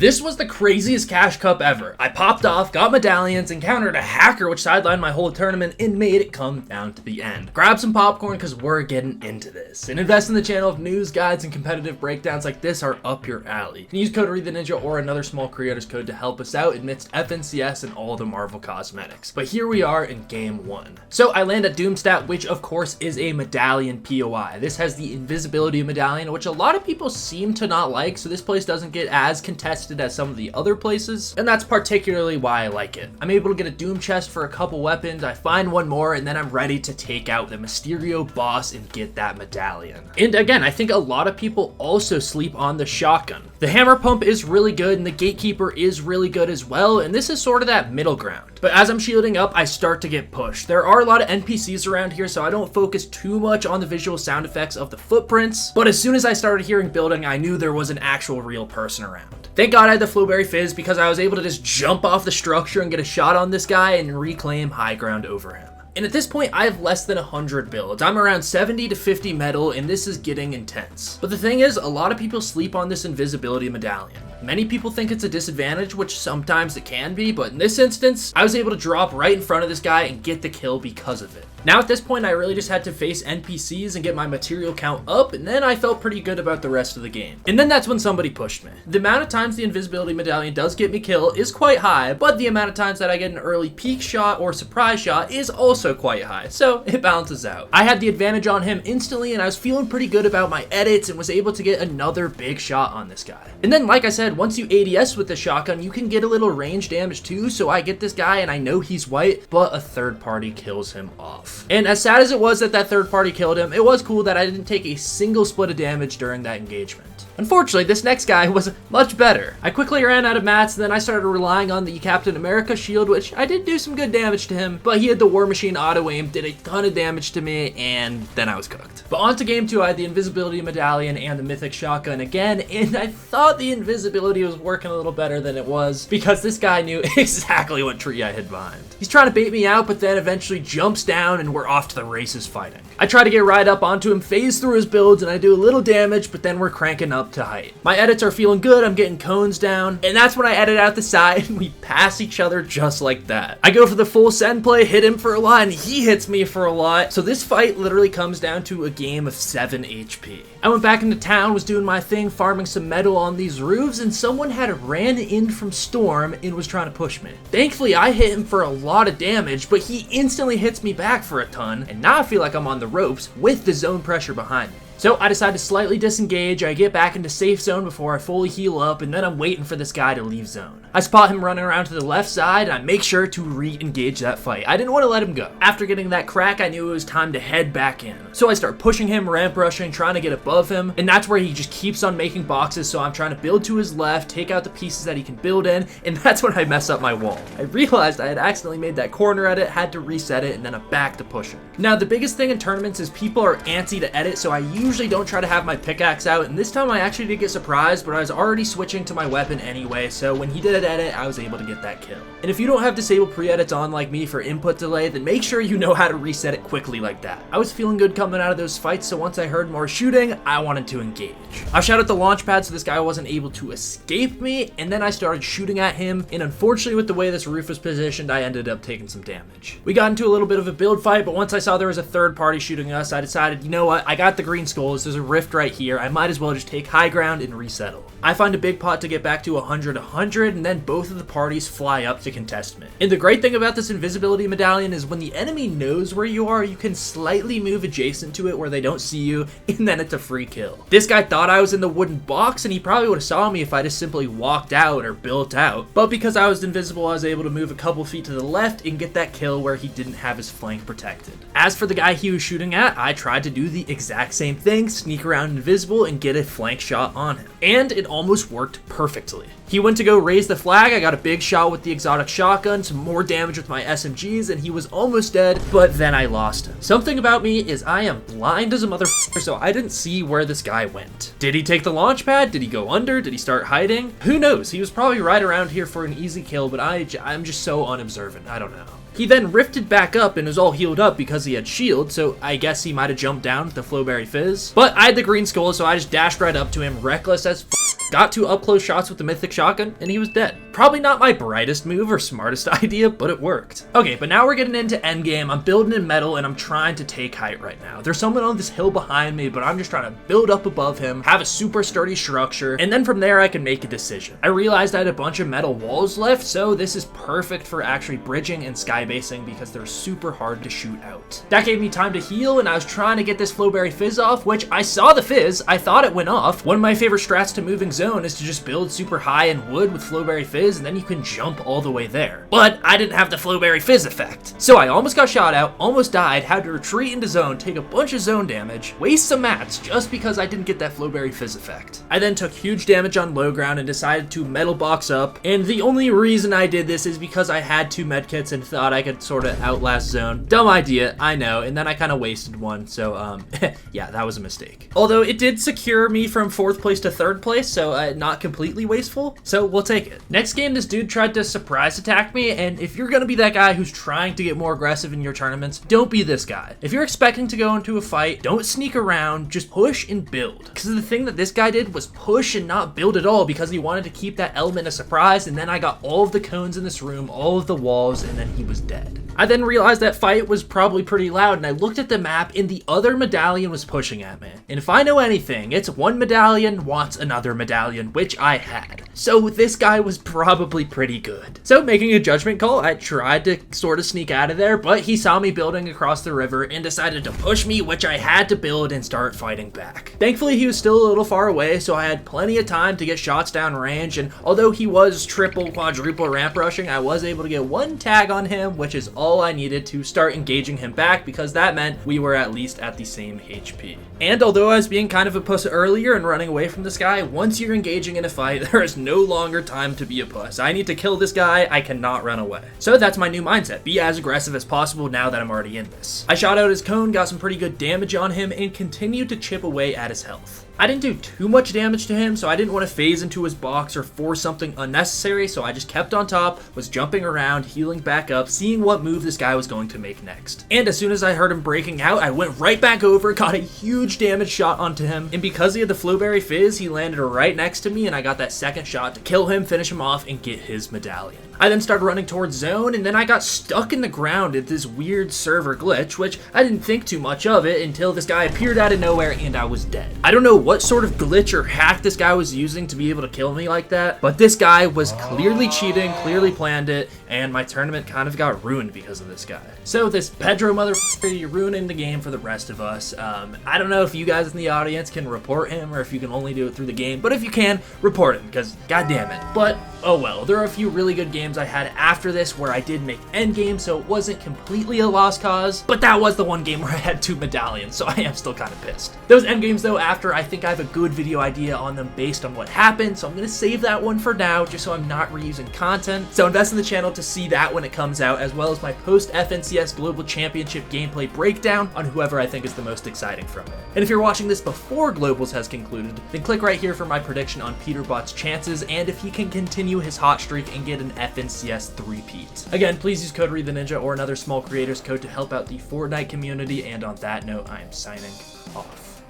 This was the craziest cash cup ever. I popped off, got medallions, encountered a hacker which sidelined my whole tournament, and made it come down to the end. Grab some popcorn because we're getting into this. And invest in the channel of news, guides, and competitive breakdowns like this are up your alley. You can use code reidtheninja or another small creator's code to help us out amidst FNCS and all the Marvel cosmetics. But here we are in game 1. So I land at Doomstat, which of course is a medallion POI. This has the invisibility medallion, which a lot of people seem to not like, so this place doesn't get as contested as some of the other places, and that's particularly why I like it. I'm able to get a Doom chest for a couple weapons, I find one more, and then I'm ready to take out the Mysterio boss and get that medallion. And again, I think a lot of people also sleep on the shotgun. The hammer pump is really good, and the gatekeeper is really good as well, and this is sort of that middle ground. But as I'm shielding up, I start to get pushed. There are a lot of NPCs around here, so I don't focus too much on the visual sound effects of the footprints, but as soon as I started hearing building, I knew there was an actual real person around. Thank God I had the Flowberry Fizz because I was able to just jump off the structure and get a shot on this guy and reclaim high ground over him. And at this point, I have less than 100 builds. I'm around 70 to 50 metal, and this is getting intense. But the thing is, a lot of people sleep on this invisibility medallion. Many people think it's a disadvantage, which sometimes it can be, but in this instance, I was able to drop right in front of this guy and get the kill because of it. Now at this point, I really just had to face NPCs and get my material count up, and then I felt pretty good about the rest of the game. And then that's when somebody pushed me. The amount of times the invisibility medallion does get me kill is quite high, but the amount of times that I get an early peek shot or surprise shot is also quite high, so it balances out. I had the advantage on him instantly, and I was feeling pretty good about my edits and was able to get another big shot on this guy. And then, like I said, once you ADS with the shotgun, you can get a little range damage too, so I get this guy and I know he's white, but a third party kills him off. And as sad as it was that third party killed him, it was cool that I didn't take a single split of damage during that engagement. Unfortunately, this next guy was much better. I quickly ran out of mats, and then I started relying on the Captain America shield, which I did do some good damage to him, but he had the War Machine auto aim, did a ton of damage to me, and then I was cooked. But on to game 2, I had the invisibility medallion and the mythic shotgun again, and I thought the invisibility was working a little better than it was, because this guy knew exactly what tree I hid behind. He's trying to bait me out, but then eventually jumps down, and we're off to the races fighting. I try to get right up onto him, phase through his builds, and I do a little damage, but then we're cranking up to height. My edits are feeling good, I'm getting cones down, and that's when I edit out the side and we pass each other just like that. I go for the full send play, hit him for a lot, and he hits me for a lot, so this fight literally comes down to a game of 7 HP. I went back into town, was doing my thing, farming some metal on these roofs, and someone had ran in from Storm and was trying to push me. Thankfully, I hit him for a lot of damage, but he instantly hits me back for a ton, and now I feel like I'm on the ropes with the zone pressure behind me. So I decide to slightly disengage, I get back into safe zone before I fully heal up, and then I'm waiting for this guy to leave zone. I spot him running around to the left side, and I make sure to re-engage that fight. I didn't want to let him go. After getting that crack, I knew it was time to head back in. So I start pushing him, ramp rushing, trying to get above him, and that's where he just keeps on making boxes, so I'm trying to build to his left, take out the pieces that he can build in, and that's when I mess up my wall. I realized I had accidentally made that corner edit, had to reset it, and then I'm back to pushing. Now, the biggest thing in tournaments is people are antsy to edit, so I usually don't try to have my pickaxe out, and this time I actually did get surprised, but I was already switching to my weapon anyway, so when he did an edit, I was able to get that kill. And if you don't have disabled pre-edits on like me for input delay, then make sure you know how to reset it quickly like that. I was feeling good coming out of those fights, so once I heard more shooting, I wanted to engage. I shot at the launch pad so this guy wasn't able to escape me, and then I started shooting at him, and unfortunately with the way this roof was positioned, I ended up taking some damage. We got into a little bit of a build fight, but once I saw there was a third party shooting us, I decided, you know what, I got the green skulls, there's a rift right here, I might as well just take high ground and resettle. I find a big pot to get back to 100, and then both of the parties fly up to contest me. And the great thing about this invisibility medallion is when the enemy knows where you are, you can slightly move adjacent to it where they don't see you, and then it's a free kill. This guy thought I was in the wooden box, and he probably would have saw me if I just simply walked out or built out, but because I was invisible, I was able to move a couple feet to the left and get that kill where he didn't have his flank protected. As for the guy he was shooting at, I tried to do the exact same thing, sneak around invisible and get a flank shot on him. And it almost worked perfectly. He went to go raise the flag, I got a big shot with the exotic shotgun, some more damage with my SMGs, and he was almost dead, but then I lost him. Something about me is I am blind as a motherfucker, so I didn't see where this guy went. Did he take the launch pad? Did he go under? Did he start hiding? Who knows? He was probably right around here for an easy kill, but I'm just so unobservant. I don't know. He then rifted back up and was all healed up because he had shield, so I guess he might have jumped down with the Flowberry Fizz. But I had the green skull, so I just dashed right up to him, reckless as got 2 up close shots with the mythic shotgun, and he was dead. Probably not my brightest move or smartest idea, but it worked. Okay, but now we're getting into endgame. I'm building in metal, and I'm trying to take height right now. There's someone on this hill behind me, but I'm just trying to build up above him, have a super sturdy structure, and then from there I can make a decision. I realized I had a bunch of metal walls left, so this is perfect for actually bridging and skybasing because they're super hard to shoot out. That gave me time to heal, and I was trying to get this flowberry fizz off, which I saw the fizz, I thought it went off. One of my favorite strats to moving zone is to just build super high in wood with flowberry fizz, and then you can jump all the way there. But I didn't have the flowberry fizz effect. So I almost got shot out, almost died, had to retreat into zone, take a bunch of zone damage, waste some mats just because I didn't get that flowberry fizz effect. I then took huge damage on low ground and decided to metal box up, and the only reason I did this is because I had 2 medkits and thought I could sort of outlast zone. Dumb idea, I know, and then I kind of wasted one, so yeah, that was a mistake. Although it did secure me from 4th place to 3rd place, so not completely wasteful, so we'll take it. Next game, this dude tried to surprise attack me, and if you're gonna be that guy who's trying to get more aggressive in your tournaments, don't be this guy. If you're expecting to go into a fight, don't sneak around, just push and build. Because the thing that this guy did was push and not build at all because he wanted to keep that element of surprise, and then I got all of the cones in this room, all of the walls, and then he was dead. I then realized that fight was probably pretty loud, and I looked at the map and the other medallion was pushing at me. And if I know anything, it's one medallion wants another medallion, which I had. So this guy was probably pretty good. So making a judgment call, I tried to sort of sneak out of there, but he saw me building across the river and decided to push me, which I had to build and start fighting back. Thankfully, he was still a little far away, so I had plenty of time to get shots down range, and although he was triple, quadruple ramp rushing, I was able to get 1 tag on him, which is all I needed to start engaging him back because that meant we were at least at the same HP. And although I was being kind of a puss earlier and running away from this guy, once you're engaging in a fight, there is no longer time to be a puss. I need to kill this guy, I cannot run away. So that's my new mindset, be as aggressive as possible now that I'm already in this. I shot out his cone, got some pretty good damage on him, and continued to chip away at his health. I didn't do too much damage to him, so I didn't want to phase into his box or force something unnecessary, so I just kept on top, was jumping around, healing back up, seeing what move this guy was going to make next. And as soon as I heard him breaking out, I went right back over, got a huge damage shot onto him, and because he had the flowberry fizz, he landed right next to me, and I got that second shot to kill him, finish him off, and get his medallion. I then started running towards zone, and then I got stuck in the ground at this weird server glitch, which I didn't think too much of it until this guy appeared out of nowhere and I was dead. I don't know what sort of glitch or hack this guy was using to be able to kill me like that, but this guy was clearly cheating, clearly planned it, and my tournament kind of got ruined because of this guy. So this Pedro motherfucker, you're ruining the game for the rest of us. I don't know if you guys in the audience can report him or if you can only do it through the game, but if you can, report him, because goddamn it. But oh well, there are a few really good games I had after this where I did make endgame, so it wasn't completely a lost cause, but that was the one game where I had 2 medallions, so I am still kind of pissed. Those endgames though, after, I think I have a good video idea on them based on what happened, so I'm going to save that one for now, just so I'm not reusing content. So invest in the channel to see that when it comes out, as well as my post-FNCS Global Championship gameplay breakdown on whoever I think is the most exciting from it. And if you're watching this before Globals has concluded, then click right here for my prediction on Peterbot's chances, and if he can continue his hot streak and get an FNCS 3-peat. Again, please use code reidtheninja or another small creator's code to help out the Fortnite community, and on that note, I am signing off.